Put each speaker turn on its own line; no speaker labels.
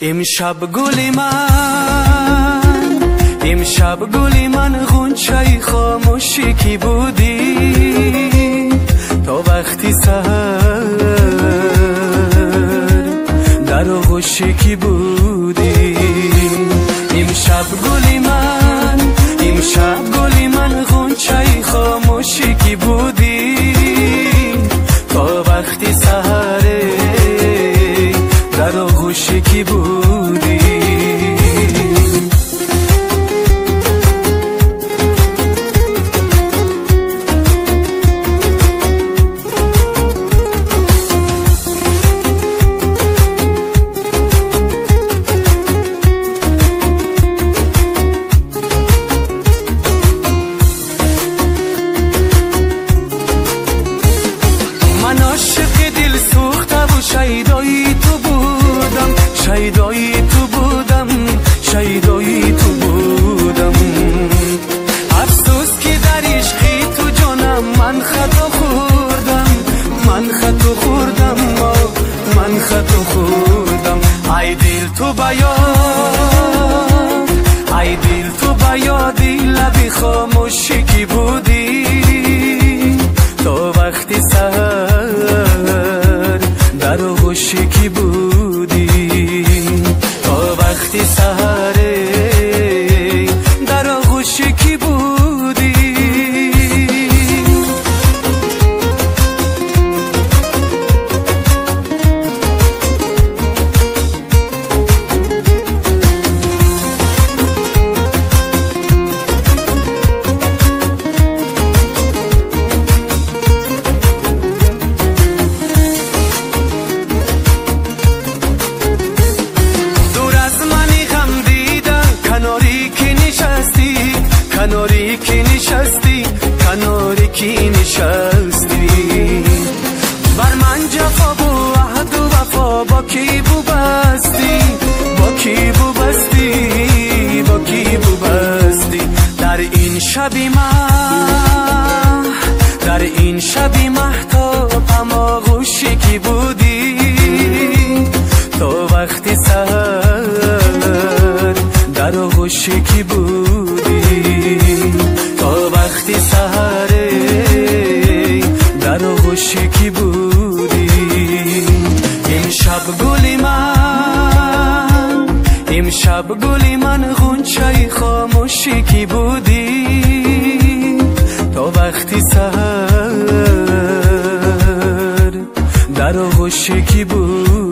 امشب گلی من غنچه خاموشی کی بودی تا وقتی سحر در آغوشی کی بودی. امشب گلی من غنچه خاموشی کی بودی تا وقتی سحر در آغوشی کی بودی. من عاشق دل سوخته و شیدای تو بودم، شیدای تو بودم، شیدای تو بودم. افسوس که در عشقی تو جانم من خطا خوردم، من خطا خوردم، من خطا خوردم. ای دل تو بیاد، ای دل تو بیادی لبی خاموشی کی بودی تا وقتی سحر در آغوشی کی بودی، تا وقتی سحر در آغوشی کی بودی. کناری که نشستی، کناری که نشستی، بر من جفا و عهد و وفا با کی بستی، با کی بستی، با کی بستی. در این شبی ماه، در این شبی مهتاب اما آغوشی کی بودی تا وقتی سحر در آغوشی کی بودی، تا وقتی سحر در آغوشی کی بودی. امشب گلی من غنچه خاموشی کی بودی تا وقتی سحر در آغوشی کی بودی.